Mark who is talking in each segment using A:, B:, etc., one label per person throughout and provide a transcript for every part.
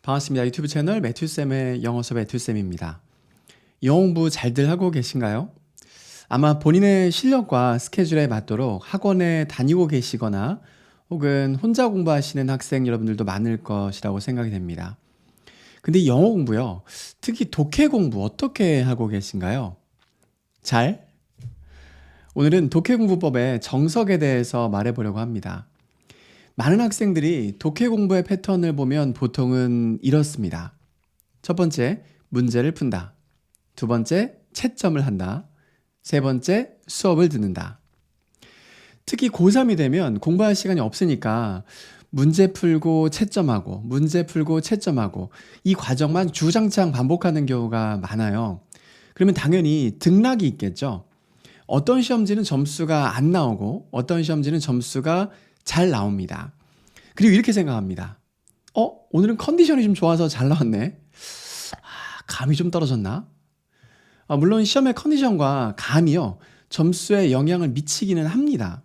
A: 반갑습니다. 유튜브 채널 매튜쌤의 영어 수업 매튜쌤입니다. 영어 공부 잘들 하고 계신가요? 아마 본인의 실력과 스케줄에 맞도록 학원에 다니고 계시거나 혹은 혼자 공부하시는 학생 여러분들도 많을 것이라고 생각이 됩니다. 근데 영어 공부요, 특히 독해 공부 어떻게 하고 계신가요? 잘? 오늘은 독해 공부법의 정석에 대해서 말해보려고 합니다. 많은 학생들이 독해 공부의 패턴을 보면 보통은 이렇습니다. 첫 번째, 문제를 푼다. 두 번째, 채점을 한다. 세 번째, 수업을 듣는다. 특히 고3이 되면 공부할 시간이 없으니까 문제 풀고 채점하고 문제 풀고 채점하고 이 과정만 주장창 반복하는 경우가 많아요. 그러면 당연히 등락이 있겠죠. 어떤 시험지는 점수가 안 나오고 어떤 시험지는 점수가 잘 나옵니다. 그리고 이렇게 생각합니다. 오늘은 컨디션이 좀 좋아서 잘 나왔네. 감이 좀 떨어졌나? 물론 시험의 컨디션과 감이요, 점수에 영향을 미치기는 합니다.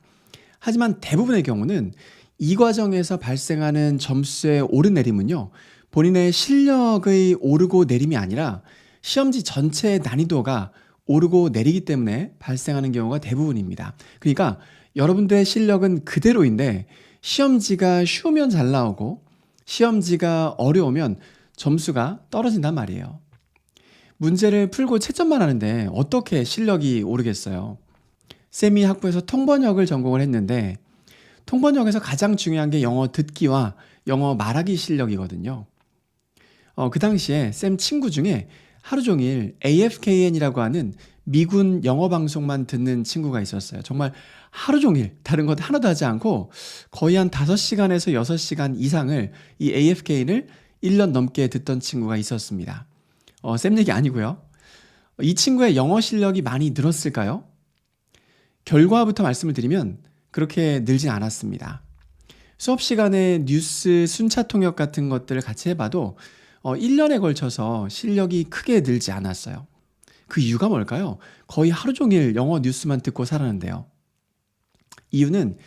A: 하지만 대부분의 경우는 이 과정에서 발생하는 점수의 오르내림은요, 본인의 실력의 오르고 내림이 아니라 시험지 전체의 난이도가 오르고 내리기 때문에 발생하는 경우가 대부분입니다. 그러니까 여러분들의 실력은 그대로인데 시험지가 쉬우면 잘 나오고 시험지가 어려우면 점수가 떨어진단 말이에요. 문제를 풀고 채점만 하는데 어떻게 실력이 오르겠어요? 쌤이 학부에서 통번역을 전공을 했는데 통번역에서 가장 중요한 게 영어 듣기와 영어 말하기 실력이거든요. 그 당시에 쌤 친구 중에 하루 종일 AFKN이라고 하는 미군 영어 방송만 듣는 친구가 있었어요. 정말 하루 종일 다른 것 하나도 하지 않고 거의 한 5시간에서 6시간 이상을 이 AFKN을 1년 넘게 듣던 친구가 있었습니다. 쌤 얘기 아니고요. 이 친구의 영어 실력이 많이 늘었을까요? 결과부터 말씀을 드리면 그렇게 늘진 않았습니다. 수업 시간에 뉴스 순차 통역 같은 것들을 같이 해봐도 1년에 걸쳐서 실력이 크게 늘지 않았어요. 그 이유가 뭘까요? 거의 하루 종일 영어 뉴스만 듣고 살았는데요. 이유는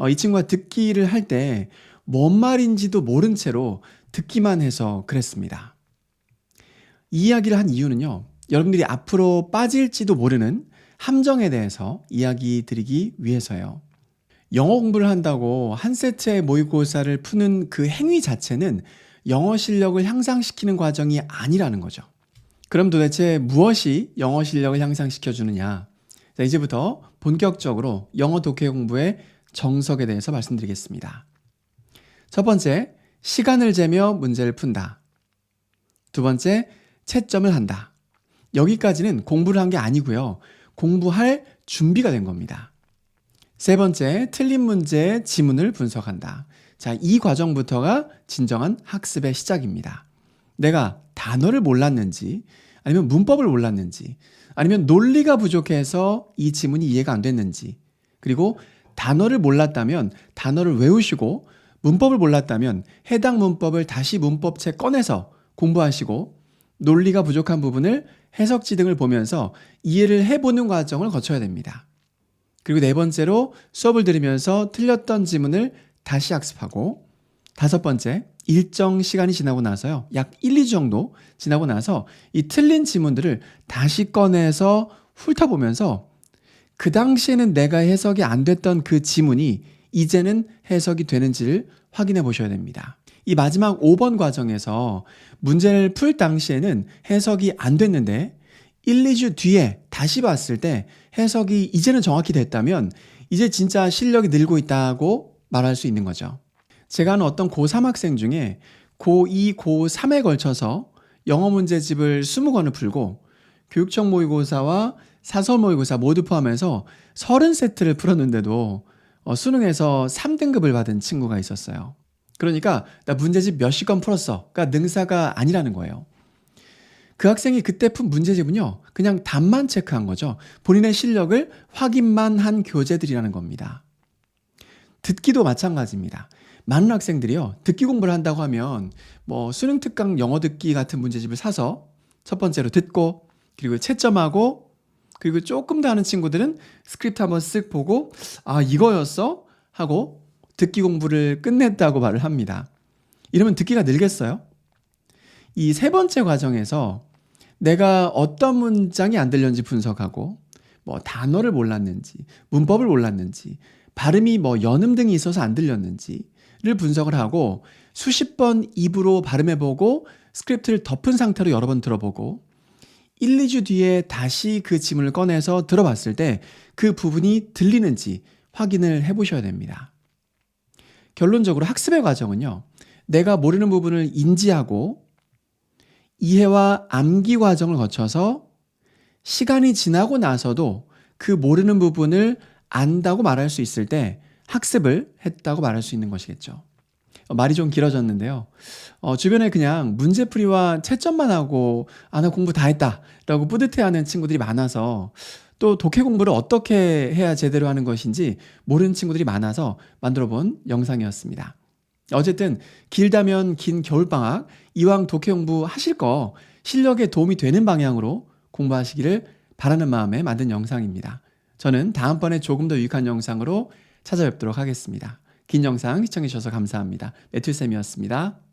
A: 이 친구가 듣기를 할 때 뭔 말인지도 모른 채로 듣기만 해서 그랬습니다. 이 이야기를 한 이유는요, 여러분들이 앞으로 빠질지도 모르는 함정에 대해서 이야기 드리기 위해서요. 영어 공부를 한다고 한 세트의 모의고사를 푸는 그 행위 자체는 영어 실력을 향상시키는 과정이 아니라는 거죠. 그럼 도대체 무엇이 영어 실력을 향상시켜 주느냐? 자, 이제부터 본격적으로 영어 독해 공부의 정석에 대해서 말씀드리겠습니다. 첫 번째, 시간을 재며 문제를 푼다. 두 번째, 채점을 한다. 여기까지는 공부를 한 게 아니고요, 공부할 준비가 된 겁니다. 세 번째, 틀린 문제의 지문을 분석한다. 자, 이 과정부터가 진정한 학습의 시작입니다. 내가 단어를 몰랐는지, 아니면 문법을 몰랐는지, 아니면 논리가 부족해서 이 지문이 이해가 안 됐는지, 그리고 단어를 몰랐다면 단어를 외우시고, 문법을 몰랐다면 해당 문법을 다시 문법책 꺼내서 공부하시고, 논리가 부족한 부분을 해석지 등을 보면서 이해를 해보는 과정을 거쳐야 됩니다. 그리고 네 번째로 수업을 들으면서 틀렸던 지문을 다시 학습하고, 다섯 번째, 일정 시간이 지나고 나서요, 약 1, 2주 정도 지나고 나서 이 틀린 지문들을 다시 꺼내서 훑어보면서 그 당시에는 내가 해석이 안 됐던 그 지문이 이제는 해석이 되는지를 확인해 보셔야 됩니다. 이 마지막 5번 과정에서 문제를 풀 당시에는 해석이 안 됐는데 1, 2주 뒤에 다시 봤을 때 해석이 이제는 정확히 됐다면 이제 진짜 실력이 늘고 있다고 말할 수 있는 거죠. 제가 아는 어떤 고3 학생 중에 고2, 고3에 걸쳐서 영어 문제집을 20권을 풀고 교육청 모의고사와 사설 모의고사 모두 포함해서 30세트를 풀었는데도 수능에서 3등급을 받은 친구가 있었어요. 그러니까 나 문제집 몇십 건 풀었어. 그러니까 능사가 아니라는 거예요. 그 학생이 그때 푼 문제집은요, 그냥 답만 체크한 거죠. 본인의 실력을 확인만 한 교재들이라는 겁니다. 듣기도 마찬가지입니다. 많은 학생들이요, 듣기 공부를 한다고 하면 수능 특강 영어 듣기 같은 문제집을 사서 첫 번째로 듣고, 그리고 채점하고, 그리고 조금 더 하는 친구들은 스크립트 한번 쓱 보고 이거였어? 하고 듣기 공부를 끝냈다고 말을 합니다. 이러면 듣기가 늘겠어요? 이 세 번째 과정에서 내가 어떤 문장이 안 들렸는지 분석하고 뭐 단어를 몰랐는지, 문법을 몰랐는지, 발음이 뭐 연음 등이 있어서 안 들렸는지를 분석을 하고 수십 번 입으로 발음해보고 스크립트를 덮은 상태로 여러 번 들어보고 1, 2주 뒤에 다시 그 지문을 꺼내서 들어봤을 때 그 부분이 들리는지 확인을 해보셔야 됩니다. 결론적으로 학습의 과정은요, 내가 모르는 부분을 인지하고 이해와 암기 과정을 거쳐서 시간이 지나고 나서도 그 모르는 부분을 안다고 말할 수 있을 때 학습을 했다고 말할 수 있는 것이겠죠. 말이 좀 길어졌는데요. 주변에 그냥 문제풀이와 채점만 하고 나 공부 다 했다라고 뿌듯해하는 친구들이 많아서 또 독해 공부를 어떻게 해야 제대로 하는 것인지 모르는 친구들이 많아서 만들어 본 영상이었습니다. 어쨌든 길다면 긴 겨울방학 이왕 독해 공부 하실 거 실력에 도움이 되는 방향으로 공부하시기를 바라는 마음에 만든 영상입니다. 저는 다음번에 조금 더 유익한 영상으로 찾아뵙도록 하겠습니다. 긴 영상 시청해 주셔서 감사합니다. 매튜쌤이었습니다.